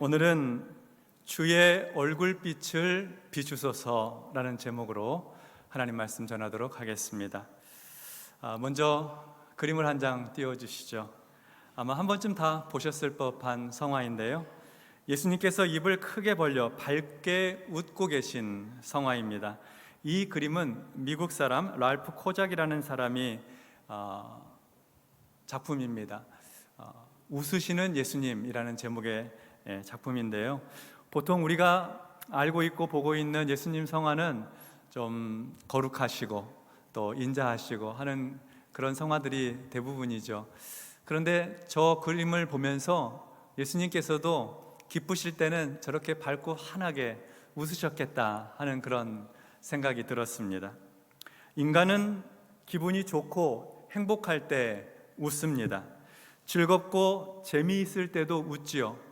오늘은 주의 얼굴빛을 비추소서라는 제목으로 하나님 말씀 전하도록 하겠습니다. 먼저 그림을 한 장 띄워주시죠. 아마 한 번쯤 다 보셨을 법한 성화인데요, 예수님께서 입을 크게 벌려 밝게 웃고 계신 성화입니다. 이 그림은 미국 사람 랄프 코작이라는 사람이 작품입니다. 웃으시는 예수님이라는 제목의 작품인데요, 보통 우리가 알고 있고 보고 있는 예수님 성화는 좀 거룩하시고 또 인자하시고 하는 그런 성화들이 대부분이죠. 그런데 저 그림을 보면서 예수님께서도 기쁘실 때는 저렇게 밝고 환하게 웃으셨겠다 하는 그런 생각이 들었습니다. 인간은 기분이 좋고 행복할 때 웃습니다. 즐겁고 재미있을 때도 웃지요.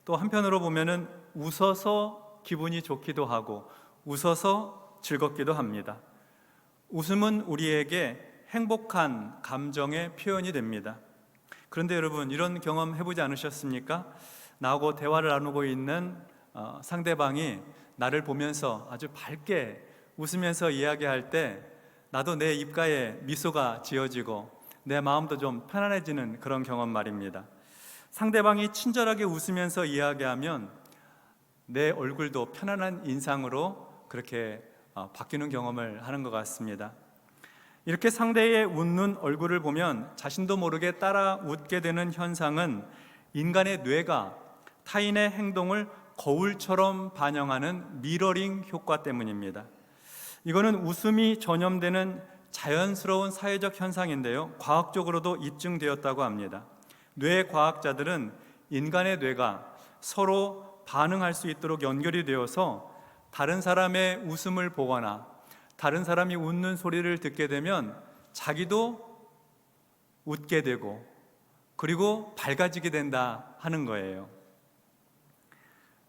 또 한편으로 보면은 웃어서 기분이 좋기도 하고 웃어서 즐겁기도 합니다. 웃음은 우리에게 행복한 감정의 표현이 됩니다. 그런데 여러분, 이런 경험 해보지 않으셨습니까? 나하고 대화를 나누고 있는 상대방이 나를 보면서 아주 밝게 웃으면서 이야기할 때 나도 내 입가에 미소가 지어지고 내 마음도 좀 편안해지는 그런 경험 말입니다. 상대방이 친절하게 웃으면서 이야기하면 내 얼굴도 편안한 인상으로 그렇게 바뀌는 경험을 하는 것 같습니다. 이렇게 상대의 웃는 얼굴을 보면 자신도 모르게 따라 웃게 되는 현상은 인간의 뇌가 타인의 행동을 거울처럼 반영하는 미러링 효과 때문입니다. 이거는 웃음이 전염되는 자연스러운 사회적 현상인데요, 과학적으로도 입증되었다고 합니다. 뇌과학자들은 인간의 뇌가 서로 반응할 수 있도록 연결이 되어서 다른 사람의 웃음을 보거나 다른 사람이 웃는 소리를 듣게 되면 자기도 웃게 되고 그리고 밝아지게 된다 하는 거예요.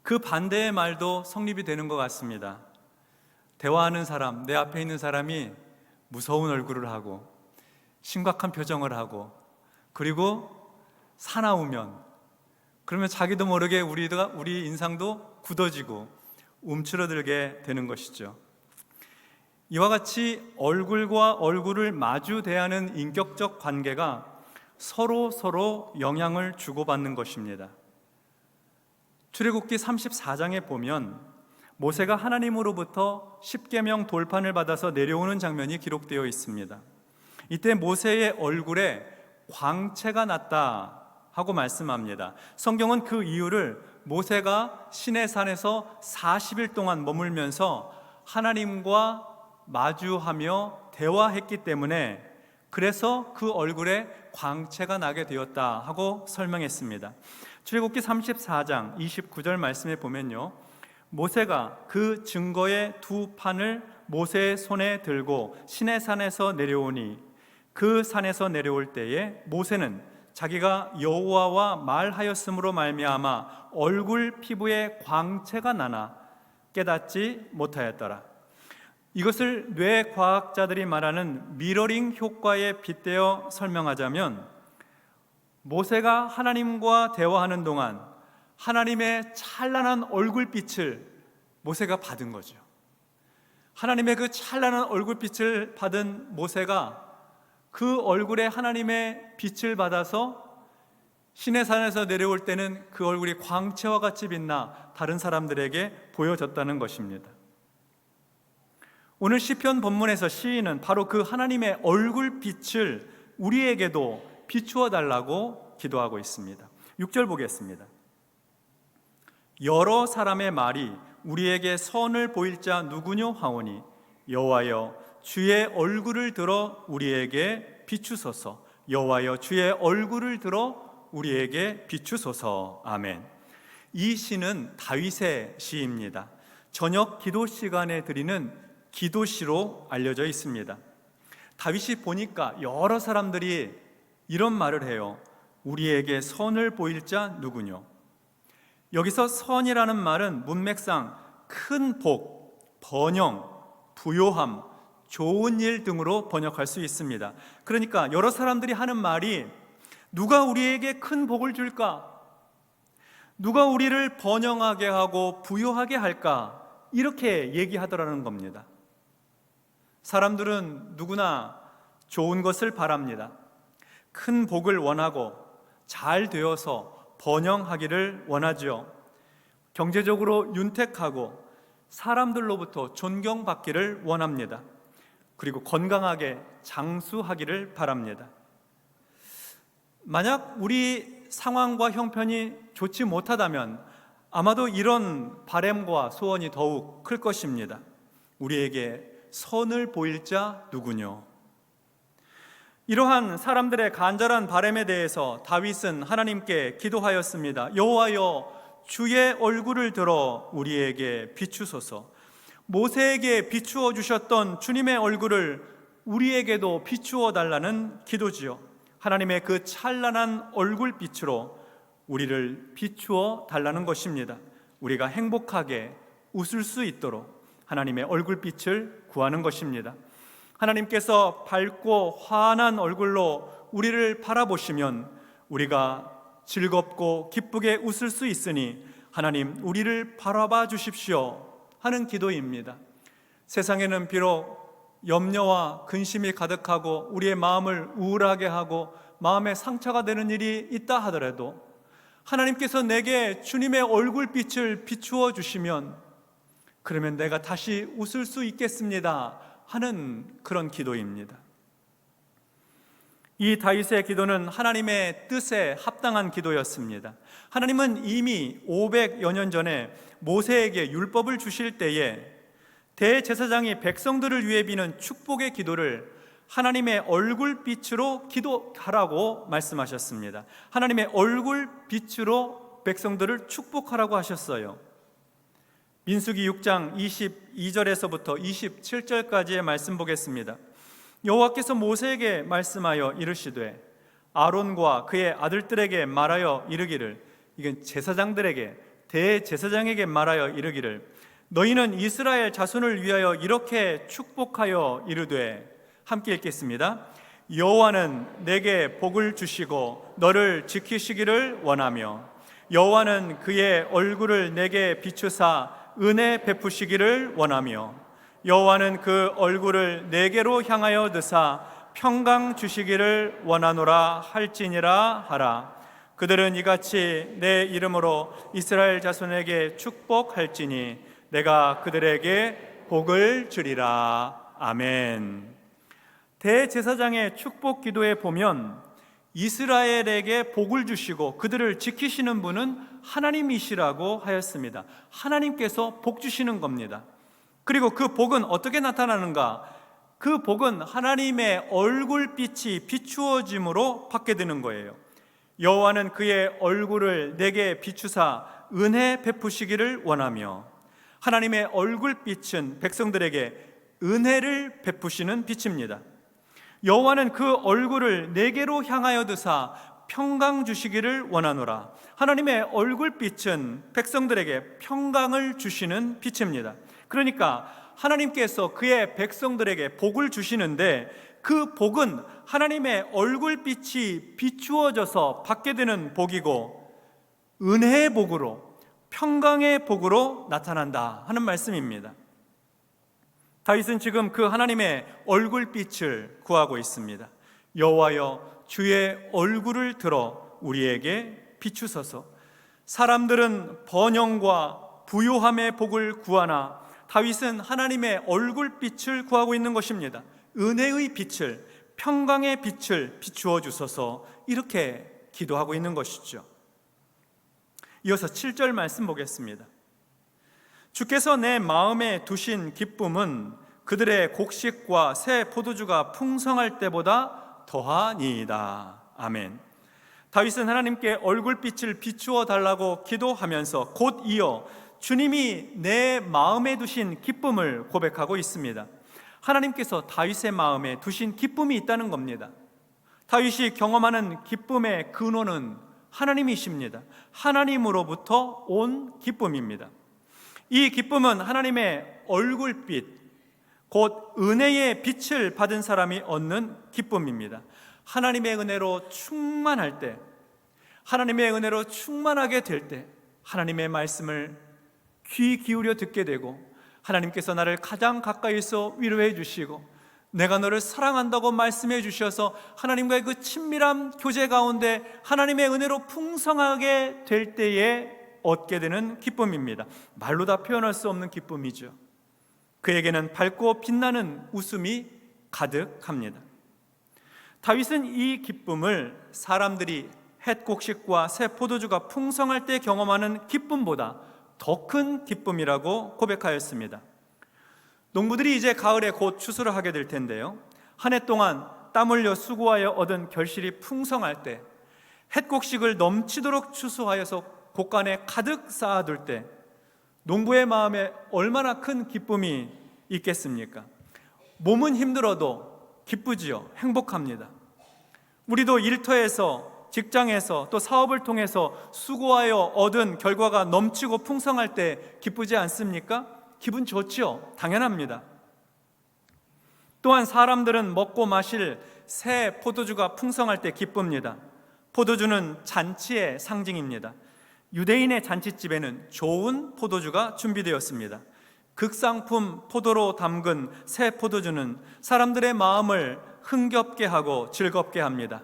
그 반대의 말도 성립이 되는 것 같습니다. 대화하는 사람, 내 앞에 있는 사람이 무서운 얼굴을 하고 심각한 표정을 하고 그리고 사나우면, 그러면 자기도 모르게 우리 인상도 굳어지고 움츠러들게 되는 것이죠. 이와 같이 얼굴과 얼굴을 마주 대하는 인격적 관계가 서로 영향을 주고받는 것입니다. 출애굽기 34장에 보면 모세가 하나님으로부터 십계명 돌판을 받아서 내려오는 장면이 기록되어 있습니다. 이때 모세의 얼굴에 광채가 났다 하고 말씀합니다. 성경은 그 이유를 모세가 시내산에서 40일 동안 머물면서 하나님과 마주하며 대화했기 때문에 그래서 그 얼굴에 광채가 나게 되었다 하고 설명했습니다. 출애굽기 34장 29절 말씀에 보면요, 모세가 그 증거의 두 판을 모세의 손에 들고 시내산에서 내려오니 그 산에서 내려올 때에 모세는 자기가 여호와와 말하였으므로 말미암아 얼굴 피부에 광채가 나나 깨닫지 못하였더라. 이것을 뇌과학자들이 말하는 미러링 효과에 빗대어 설명하자면, 모세가 하나님과 대화하는 동안 하나님의 찬란한 얼굴빛을 모세가 받은 거죠. 하나님의 그 찬란한 얼굴빛을 받은 모세가 그 얼굴에 하나님의 빛을 받아서 시내산에서 내려올 때는 그 얼굴이 광채와 같이 빛나 다른 사람들에게 보여졌다는 것입니다. 오늘 시편 본문에서 시인은 바로 그 하나님의 얼굴빛을 우리에게도 비추어 달라고 기도하고 있습니다. 6절 보겠습니다. 여러 사람의 말이 우리에게 선을 보일 자 누구뇨 하오니 여호와여 주의 얼굴을 들어 우리에게 비추소서. 여호와여 주의 얼굴을 들어 우리에게 비추소서. 아멘. 이 시는 다윗의 시입니다. 저녁 기도 시간에 드리는 기도시로 알려져 있습니다. 다윗이 보니까 여러 사람들이 이런 말을 해요. 우리에게 선을 보일 자 누구뇨? 여기서 선이라는 말은 문맥상 큰 복, 번영, 부요함, 좋은 일 등으로 번역할 수 있습니다. 그러니까 여러 사람들이 하는 말이 누가 우리에게 큰 복을 줄까? 누가 우리를 번영하게 하고 부유하게 할까? 이렇게 얘기하더라는 겁니다. 사람들은 누구나 좋은 것을 바랍니다. 큰 복을 원하고 잘 되어서 번영하기를 원하지요. 경제적으로 윤택하고 사람들로부터 존경받기를 원합니다. 그리고 건강하게 장수하기를 바랍니다. 만약 우리 상황과 형편이 좋지 못하다면 아마도 이런 바램과 소원이 더욱 클 것입니다. 우리에게 선을 보일 자 누구뇨? 이러한 사람들의 간절한 바램에 대해서 다윗은 하나님께 기도하였습니다. 여호와여, 주의 얼굴을 들어 우리에게 비추소서. 모세에게 비추어 주셨던 주님의 얼굴을 우리에게도 비추어 달라는 기도지요. 하나님의 그 찬란한 얼굴빛으로 우리를 비추어 달라는 것입니다. 우리가 행복하게 웃을 수 있도록 하나님의 얼굴빛을 구하는 것입니다. 하나님께서 밝고 환한 얼굴로 우리를 바라보시면 우리가 즐겁고 기쁘게 웃을 수 있으니 하나님 우리를 바라봐 주십시오 하는 기도입니다. 세상에는 비록 염려와 근심이 가득하고 우리의 마음을 우울하게 하고 마음에 상처가 되는 일이 있다 하더라도 하나님께서 내게 주님의 얼굴빛을 비추어 주시면 그러면 내가 다시 웃을 수 있겠습니다 하는 그런 기도입니다. 이 다윗의 기도는 하나님의 뜻에 합당한 기도였습니다. 하나님은 이미 500여 년 전에 모세에게 율법을 주실 때에 대제사장이 백성들을 위해 비는 축복의 기도를 하나님의 얼굴빛으로 기도하라고 말씀하셨습니다. 하나님의 얼굴빛으로 백성들을 축복하라고 하셨어요. 민수기 6장 22절에서부터 27절까지의 말씀 보겠습니다. 여호와께서 모세에게 말씀하여 이르시되 아론과 그의 아들들에게 말하여 이르기를, 이건 제사장들에게, 대제사장에게 말하여 이르기를, 너희는 이스라엘 자손을 위하여 이렇게 축복하여 이르되, 함께 읽겠습니다. 여호와는 내게 복을 주시고 너를 지키시기를 원하며 여호와는 그의 얼굴을 내게 비추사 은혜 베푸시기를 원하며 여호와는 그 얼굴을 내게로 향하여 드사 평강 주시기를 원하노라 할지니라 하라. 그들은 이같이 내 이름으로 이스라엘 자손에게 축복할지니 내가 그들에게 복을 주리라. 아멘. 대제사장의 축복 기도에 보면 이스라엘에게 복을 주시고 그들을 지키시는 분은 하나님이시라고 하였습니다. 하나님께서 복 주시는 겁니다. 그리고 그 복은 어떻게 나타나는가? 그 복은 하나님의 얼굴빛이 비추어짐으로 받게 되는 거예요. 여호와는 그의 얼굴을 내게 비추사 은혜 베푸시기를 원하며, 하나님의 얼굴빛은 백성들에게 은혜를 베푸시는 빛입니다. 여호와는 그 얼굴을 내게로 향하여 드사 평강 주시기를 원하노라. 하나님의 얼굴빛은 백성들에게 평강을 주시는 빛입니다. 그러니까 하나님께서 그의 백성들에게 복을 주시는데 그 복은 하나님의 얼굴빛이 비추어져서 받게 되는 복이고 은혜의 복으로, 평강의 복으로 나타난다 하는 말씀입니다. 다윗은 지금 그 하나님의 얼굴빛을 구하고 있습니다. 여호와여, 주의 얼굴을 들어 우리에게 비추소서. 사람들은 번영과 부요함의 복을 구하나 다윗은 하나님의 얼굴빛을 구하고 있는 것입니다. 은혜의 빛을, 평강의 빛을 비추어 주소서, 이렇게 기도하고 있는 것이죠. 이어서 7절 말씀 보겠습니다. 주께서 내 마음에 두신 기쁨은 그들의 곡식과 새 포도주가 풍성할 때보다 더하니이다. 아멘. 다윗은 하나님께 얼굴빛을 비추어 달라고 기도하면서 곧 이어 주님이 내 마음에 두신 기쁨을 고백하고 있습니다. 하나님께서 다윗의 마음에 두신 기쁨이 있다는 겁니다. 다윗이 경험하는 기쁨의 근원은 하나님이십니다. 하나님으로부터 온 기쁨입니다. 이 기쁨은 하나님의 얼굴빛, 곧 은혜의 빛을 받은 사람이 얻는 기쁨입니다. 하나님의 은혜로 충만할 때, 하나님의 은혜로 충만하게 될 때, 하나님의 말씀을 귀 기울여 듣게 되고, 하나님께서 나를 가장 가까이서 위로해 주시고 내가 너를 사랑한다고 말씀해 주셔서 하나님과의 그 친밀한 교제 가운데 하나님의 은혜로 풍성하게 될 때에 얻게 되는 기쁨입니다. 말로 다 표현할 수 없는 기쁨이죠. 그에게는 밝고 빛나는 웃음이 가득합니다. 다윗은 이 기쁨을 사람들이 햇곡식과 새 포도주가 풍성할 때 경험하는 기쁨보다 더 큰 기쁨이라고 고백하였습니다. 농부들이 이제 가을에 곧 추수를 하게 될 텐데요, 한 해 동안 땀 흘려 수고하여 얻은 결실이 풍성할 때, 햇곡식을 넘치도록 추수하여서 곳간에 가득 쌓아둘 때 농부의 마음에 얼마나 큰 기쁨이 있겠습니까? 몸은 힘들어도 기쁘지요. 행복합니다. 우리도 일터에서, 직장에서, 또 사업을 통해서 수고하여 얻은 결과가 넘치고 풍성할 때 기쁘지 않습니까? 기분 좋지요. 당연합니다. 또한 사람들은 먹고 마실 새 포도주가 풍성할 때 기쁩니다. 포도주는 잔치의 상징입니다. 유대인의 잔치집에는 좋은 포도주가 준비되었습니다. 극상품 포도로 담근 새 포도주는 사람들의 마음을 흥겹게 하고 즐겁게 합니다.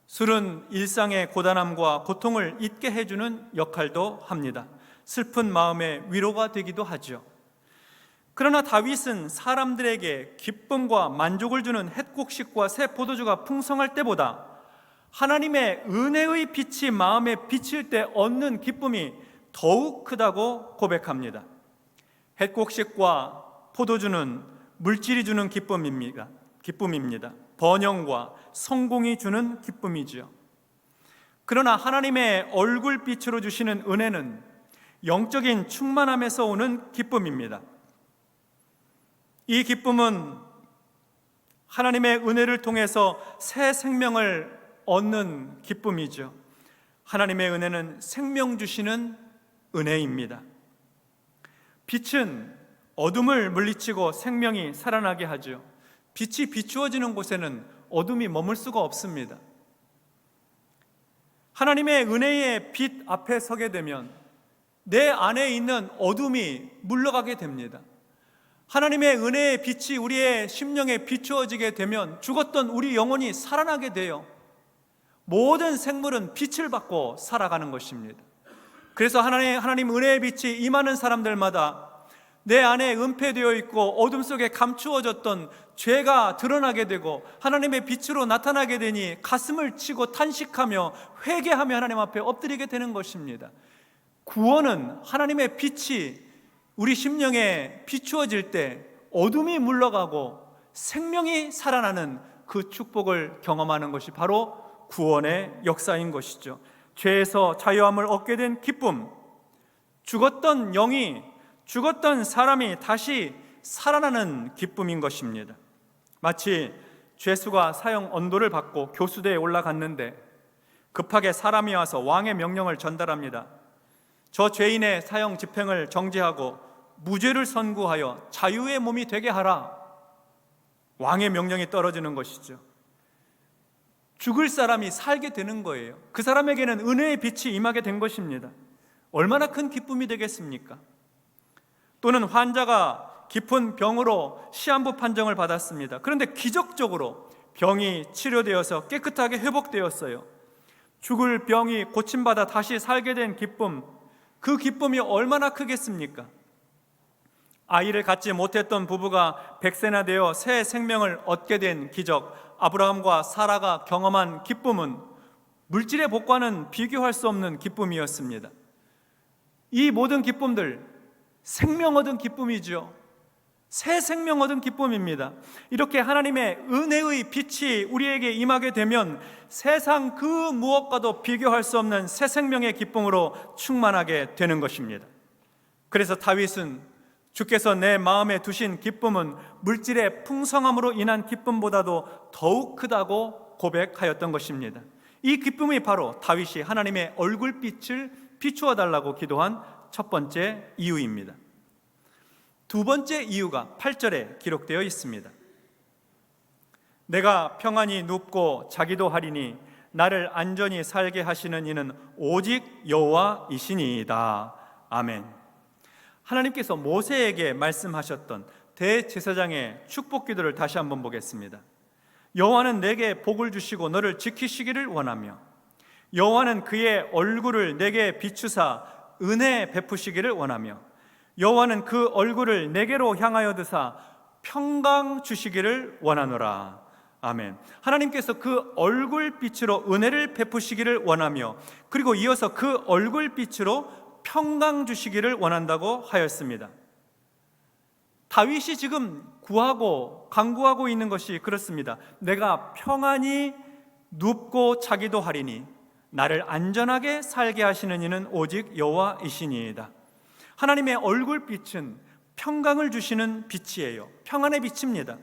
술은 일상의 고단함과 고통을 잊게 해주는 역할도 합니다. 슬픈 마음의 위로가 되기도 하죠. 그러나 다윗은 사람들에게 기쁨과 만족을 주는 햇곡식과 새 포도주가 풍성할 때보다 하나님의 은혜의 빛이 마음에 비칠 때 얻는 기쁨이 더욱 크다고 고백합니다. 햇곡식과 포도주는 물질이 주는 기쁨입니다. 번영과 성공이 주는 기쁨이지요. 그러나 하나님의 얼굴빛으로 주시는 은혜는 영적인 충만함에서 오는 기쁨입니다. 이 기쁨은 하나님의 은혜를 통해서 새 생명을 얻는 기쁨이죠. 하나님의 은혜는 생명 주시는 은혜입니다. 빛은 어둠을 물리치고 생명이 살아나게 하죠. 빛이 비추어지는 곳에는 어둠이 머물 수가 없습니다. 하나님의 은혜의 빛 앞에 서게 되면 내 안에 있는 어둠이 물러가게 됩니다. 하나님의 은혜의 빛이 우리의 심령에 비추어지게 되면 죽었던 우리 영혼이 살아나게 돼요. 모든 생물은 빛을 받고 살아가는 것입니다. 그래서 하나님 은혜의 빛이 임하는 사람들마다 내 안에 은폐되어 있고 어둠 속에 감추어졌던 죄가 드러나게 되고 하나님의 빛으로 나타나게 되니 가슴을 치고 탄식하며 회개하며 하나님 앞에 엎드리게 되는 것입니다. 구원은 하나님의 빛이 우리 심령에 비추어질 때 어둠이 물러가고 생명이 살아나는 그 축복을 경험하는 것이 바로 구원의 역사인 것이죠. 죄에서 자유함을 얻게 된 기쁨, 죽었던 영이, 죽었던 사람이 다시 살아나는 기쁨인 것입니다. 마치 죄수가 사형 언도를 받고 교수대에 올라갔는데 급하게 사람이 와서 왕의 명령을 전달합니다. 저 죄인의 사형 집행을 정지하고 무죄를 선고하여 자유의 몸이 되게 하라. 왕의 명령이 떨어지는 것이죠. 죽을 사람이 살게 되는 거예요. 그 사람에게는 은혜의 빛이 임하게 된 것입니다. 얼마나 큰 기쁨이 되겠습니까? 또는 환자가 깊은 병으로 시한부 판정을 받았습니다. 그런데 기적적으로 병이 치료되어서 깨끗하게 회복되었어요. 죽을 병이 고침받아 다시 살게 된 기쁨, 그 기쁨이 얼마나 크겠습니까? 아이를 갖지 못했던 부부가 100세나 되어 새 생명을 얻게 된 기적, 아브라함과 사라가 경험한 기쁨은 물질의 복과는 비교할 수 없는 기쁨이었습니다. 이 모든 기쁨들, 생명 얻은 기쁨이죠. 새 생명 얻은 기쁨입니다. 이렇게 하나님의 은혜의 빛이 우리에게 임하게 되면 세상 그 무엇과도 비교할 수 없는 새 생명의 기쁨으로 충만하게 되는 것입니다. 그래서 다윗은 주께서 내 마음에 두신 기쁨은 물질의 풍성함으로 인한 기쁨보다도 더욱 크다고 고백하였던 것입니다. 이 기쁨이 바로 다윗이 하나님의 얼굴빛을 비추어 달라고 기도한 첫 번째 이유입니다. 두 번째 이유가 8절에 기록되어 있습니다. 내가 평안히 눕고 자기도 하리니 나를 안전히 살게 하시는 이는 오직 여호와이시니이다. 아멘. 하나님께서 모세에게 말씀하셨던 대제사장의 축복 기도를 다시 한번 보겠습니다. 여호와는 내게 복을 주시고 너를 지키시기를 원하며 여호와는 그의 얼굴을 내게 비추사 은혜 베푸시기를 원하며 여호와는 그 얼굴을 내게로 향하여 드사 평강 주시기를 원하노라. 아멘. 하나님께서 그 얼굴빛으로 은혜를 베푸시기를 원하며 그리고 이어서 그 얼굴빛으로 평강 주시기를 원한다고 하였습니다. 다윗이 지금 구하고 간구하고 있는 것이 그렇습니다. 내가 평안히 눕고 자기도 하리니 나를 안전하게 살게 하시는 이는 오직 여호와이시니이다. 하나님의 얼굴빛은 평강을 주시는 빛이에요. 평안의 빛입니다.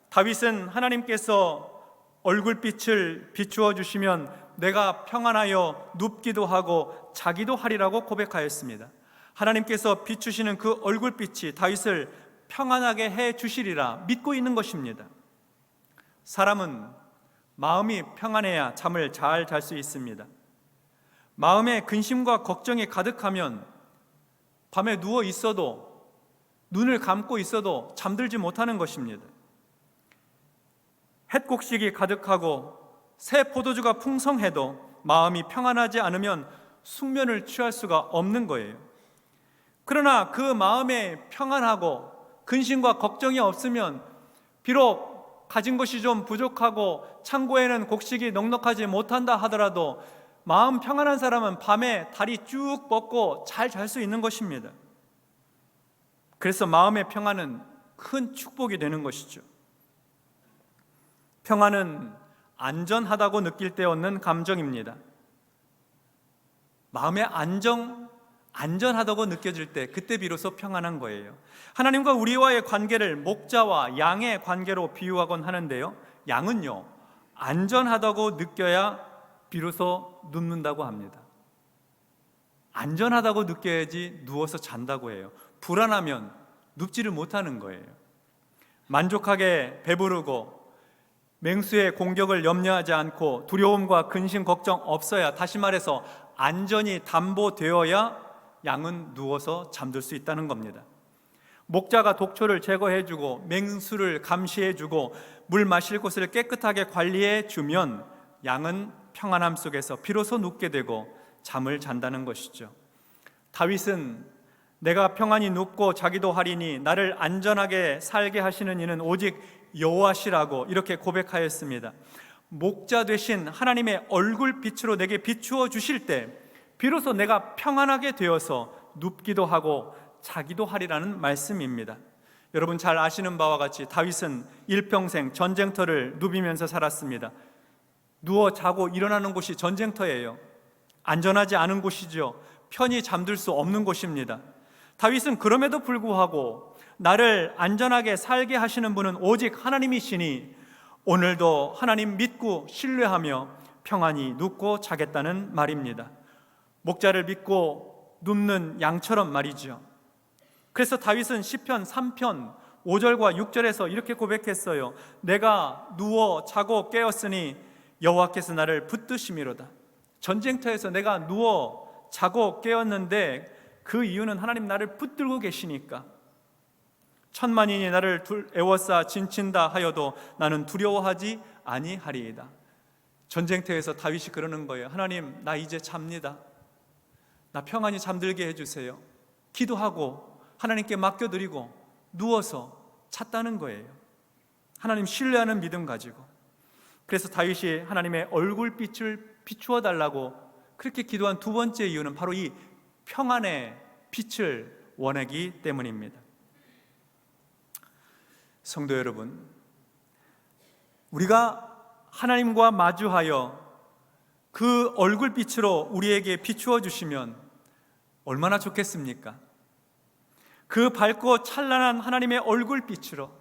다윗은 하나님께서 얼굴빛을 비추어 주시면 내가 평안하여 눕기도 하고 자기도 하리라고 고백하였습니다. 하나님께서 비추시는 그 얼굴빛이 다윗을 평안하게 해 주시리라 믿고 있는 것입니다. 사람은 마음이 평안해야 잠을 잘 잘 수 있습니다. 마음에 근심과 걱정이 가득하면 밤에 누워 있어도 눈을 감고 있어도 잠들지 못하는 것입니다. 햇곡식이 가득하고 새 포도주가 풍성해도 마음이 평안하지 않으면 숙면을 취할 수가 없는 거예요. 그러나 그 마음에 평안하고 근심과 걱정이 없으면 비록 가진 것이 좀 부족하고 창고에는 곡식이 넉넉하지 못한다 하더라도 마음 평안한 사람은 밤에 다리 쭉 뻗고 잘 잘 수 있는 것입니다. 그래서 마음의 평안은 큰 축복이 되는 것이죠. 평안은 안전하다고 느낄 때 얻는 감정입니다. 마음의 안전하다고 느껴질 때 그때 비로소 평안한 거예요. 하나님과 우리와의 관계를 목자와 양의 관계로 비유하곤 하는데요, 양은요 안전하다고 느껴야 비로소 눕는다고 합니다. 안전하다고 느껴야지 누워서 잔다고 해요. 불안하면 눕지를 못하는 거예요. 만족하게 배부르고 맹수의 공격을 염려하지 않고 두려움과 근심 걱정 없어야, 다시 말해서 안전이 담보되어야 양은 누워서 잠들 수 있다는 겁니다. 목자가 독초를 제거해주고 맹수를 감시해주고 물 마실 곳을 깨끗하게 관리해주면 양은 평안함 속에서 비로소 눕게 되고 잠을 잔다는 것이죠. 다윗은 내가 평안히 눕고 자기도 하리니 나를 안전하게 살게 하시는 이는 오직 여호와시라고 이렇게 고백하였습니다. 목자 되신 하나님의 얼굴빛으로 내게 비추어 주실 때 비로소 내가 평안하게 되어서 눕기도 하고 자기도 하리라는 말씀입니다. 여러분 잘 아시는 바와 같이 다윗은 일평생 전쟁터를 누비면서 살았습니다. 누워 자고 일어나는 곳이 전쟁터예요. 안전하지 않은 곳이죠. 편히 잠들 수 없는 곳입니다. 다윗은 그럼에도 불구하고 나를 안전하게 살게 하시는 분은 오직 하나님이시니 오늘도 하나님 믿고 신뢰하며 평안히 눕고 자겠다는 말입니다. 목자를 믿고 눕는 양처럼 말이죠. 그래서 다윗은 시편 3편 5절과 6절에서 이렇게 고백했어요. 내가 누워 자고 깨었으니 여호와께서 나를 붙드심이로다. 전쟁터에서 내가 누워 자고 깨었는데 그 이유는 하나님 나를 붙들고 계시니까. 천만인이 나를 애워싸 진친다 하여도 나는 두려워하지 아니하리이다. 전쟁터에서 다윗이 그러는 거예요. 하나님 나 이제 잡니다. 나 평안히 잠들게 해주세요. 기도하고 하나님께 맡겨드리고 누워서 잤다는 거예요. 하나님 신뢰하는 믿음 가지고. 그래서 다윗이 하나님의 얼굴빛을 비추어 달라고 그렇게 기도한 두 번째 이유는 바로 이 평안의 빛을 원하기 때문입니다. 성도 여러분, 우리가 하나님과 마주하여 그 얼굴빛으로 우리에게 비추어 주시면 얼마나 좋겠습니까? 그 밝고 찬란한 하나님의 얼굴빛으로,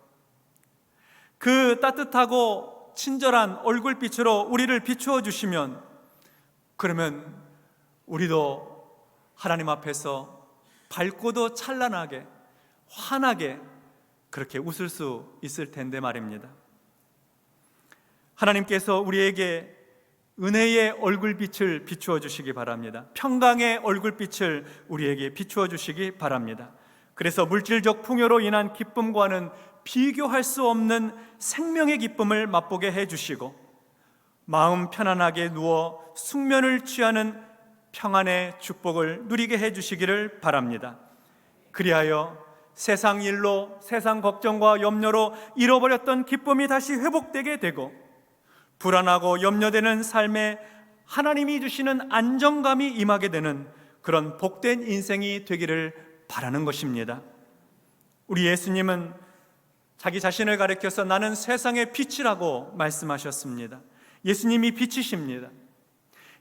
그 따뜻하고 친절한 얼굴빛으로 우리를 비추어 주시면, 그러면 우리도 하나님 앞에서 밝고도 찬란하게 환하게 그렇게 웃을 수 있을 텐데 말입니다. 하나님께서 우리에게 은혜의 얼굴빛을 비추어 주시기 바랍니다. 평강의 얼굴빛을 우리에게 비추어 주시기 바랍니다. 그래서 물질적 풍요로 인한 기쁨과는 비교할 수 없는 생명의 기쁨을 맛보게 해주시고 마음 편안하게 누워 숙면을 취하는 평안의 축복을 누리게 해주시기를 바랍니다. 그리하여 세상 일로, 세상 걱정과 염려로 잃어버렸던 기쁨이 다시 회복되게 되고 불안하고 염려되는 삶에 하나님이 주시는 안정감이 임하게 되는 그런 복된 인생이 되기를 바라는 것입니다. 우리 예수님은 자기 자신을 가리켜서 나는 세상의 빛이라고 말씀하셨습니다. 예수님이 빛이십니다.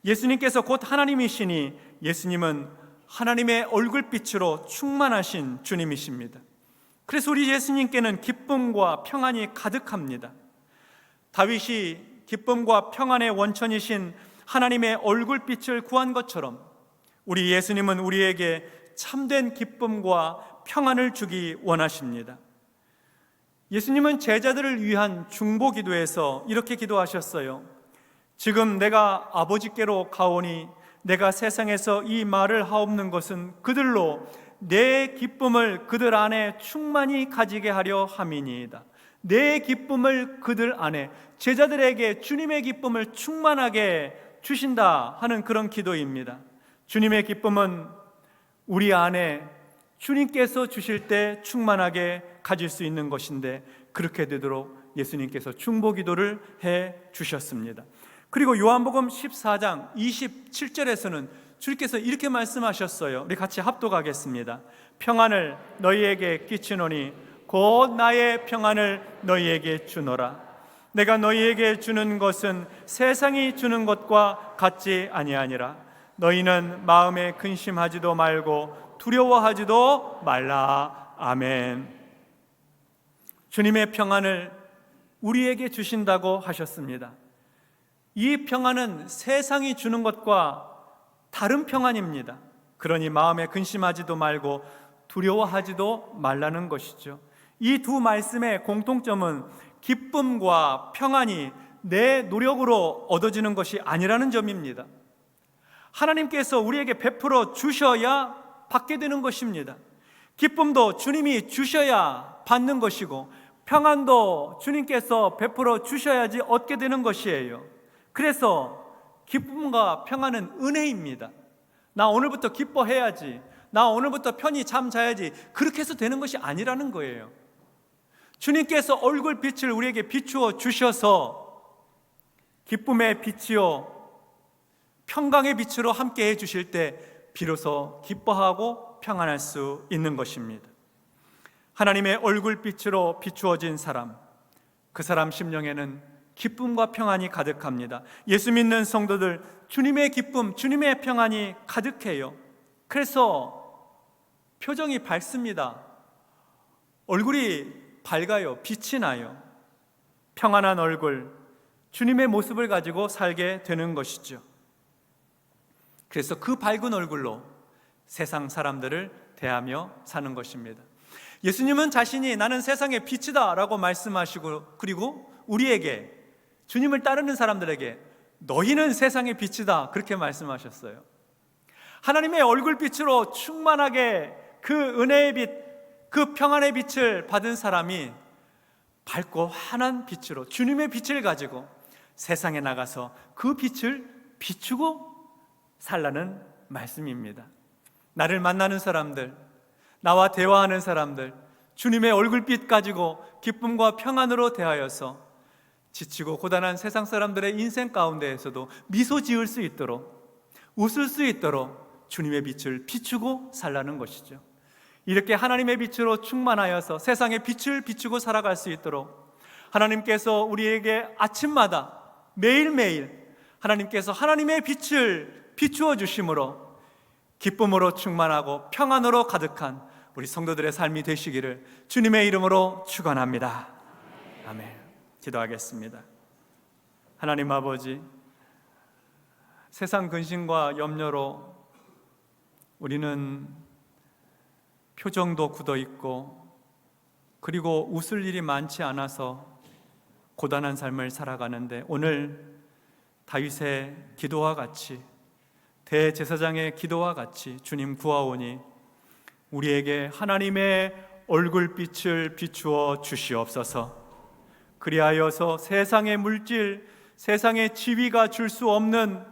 예수님께서 곧 하나님이시니 예수님은 하나님의 얼굴빛으로 충만하신 주님이십니다. 그래서 우리 예수님께는 기쁨과 평안이 가득합니다. 다윗이 기쁨과 평안의 원천이신 하나님의 얼굴빛을 구한 것처럼 우리 예수님은 우리에게 참된 기쁨과 평안을 주기 원하십니다. 예수님은 제자들을 위한 중보 기도에서 이렇게 기도하셨어요. 지금 내가 아버지께로 가오니 내가 세상에서 이 말을 하옵는 것은 그들로 내 기쁨을 그들 안에 충만히 가지게 하려 함이니이다. 내 기쁨을 그들 안에, 제자들에게 주님의 기쁨을 충만하게 주신다 하는 그런 기도입니다. 주님의 기쁨은 우리 안에 주님께서 주실 때 충만하게 가질 수 있는 것인데 그렇게 되도록 예수님께서 중보 기도를 해 주셨습니다. 그리고 요한복음 14장 27절에서는 주님께서 이렇게 말씀하셨어요. 우리 같이 합독하겠습니다. 평안을 너희에게 끼치노니 곧 나의 평안을 너희에게 주노라. 내가 너희에게 주는 것은 세상이 주는 것과 같지 아니하니라. 너희는 마음에 근심하지도 말고 두려워하지도 말라. 아멘. 주님의 평안을 우리에게 주신다고 하셨습니다. 이 평안은 세상이 주는 것과 다른 평안입니다. 그러니 마음에 근심하지도 말고 두려워하지도 말라는 것이죠. 이 두 말씀의 공통점은 기쁨과 평안이 내 노력으로 얻어지는 것이 아니라는 점입니다. 하나님께서 우리에게 베풀어 주셔야 받게 되는 것입니다. 기쁨도 주님이 주셔야 받는 것이고 평안도 주님께서 베풀어 주셔야지 얻게 되는 것이에요. 그래서 기쁨과 평안은 은혜입니다. 나 오늘부터 기뻐해야지, 나 오늘부터 편히 잠 자야지, 그렇게 해서 되는 것이 아니라는 거예요. 주님께서 얼굴빛을 우리에게 비추어 주셔서 기쁨의 빛이요 평강의 빛으로 함께 해주실 때 비로소 기뻐하고 평안할 수 있는 것입니다. 하나님의 얼굴빛으로 비추어진 사람, 그 사람 심령에는 기쁨과 평안이 가득합니다. 예수 믿는 성도들, 주님의 기쁨, 주님의 평안이 가득해요. 그래서 표정이 밝습니다. 얼굴이 밝아요. 빛이 나요. 평안한 얼굴, 주님의 모습을 가지고 살게 되는 것이죠. 그래서 그 밝은 얼굴로 세상 사람들을 대하며 사는 것입니다. 예수님은 자신이 나는 세상의 빛이다 라고 말씀하시고, 그리고 우리에게, 주님을 따르는 사람들에게 너희는 세상의 빛이다 그렇게 말씀하셨어요. 하나님의 얼굴빛으로 충만하게 그 은혜의 빛, 그 평안의 빛을 받은 사람이 밝고 환한 빛으로 주님의 빛을 가지고 세상에 나가서 그 빛을 비추고 살라는 말씀입니다. 나를 만나는 사람들, 나와 대화하는 사람들, 주님의 얼굴빛 가지고 기쁨과 평안으로 대하여서 지치고 고단한 세상 사람들의 인생 가운데에서도 미소 지을 수 있도록, 웃을 수 있도록 주님의 빛을 비추고 살라는 것이죠. 이렇게 하나님의 빛으로 충만하여서 세상의 빛을 비추고 살아갈 수 있도록 하나님께서 우리에게 아침마다 매일매일 하나님께서 하나님의 빛을 비추어 주심으로 기쁨으로 충만하고 평안으로 가득한 우리 성도들의 삶이 되시기를 주님의 이름으로 축원합니다. 아멘. 기도하겠습니다. 하나님 아버지, 세상 근심과 염려로 우리는 표정도 굳어 있고 그리고 웃을 일이 많지 않아서 고단한 삶을 살아가는데 오늘 다윗의 기도와 같이, 대제사장의 기도와 같이 주님 구하오니 우리에게 하나님의 얼굴빛을 비추어 주시옵소서. 그리하여서 세상의 물질, 세상의 지위가 줄 수 없는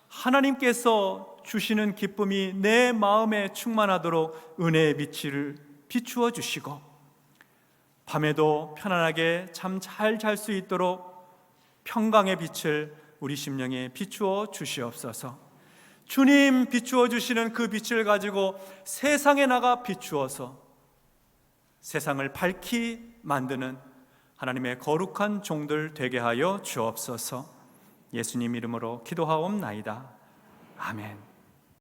하나님께서 주시는 기쁨이 내 마음에 충만하도록 은혜의 빛을 비추어 주시고, 밤에도 편안하게 잠 잘 잘 수 있도록 평강의 빛을 우리 심령에 비추어 주시옵소서. 주님 비추어 주시는 그 빛을 가지고 세상에 나가 비추어서 세상을 밝히 만드는 하나님의 거룩한 종들 되게 하여 주옵소서. 예수님 이름으로 기도하옵나이다. 아멘.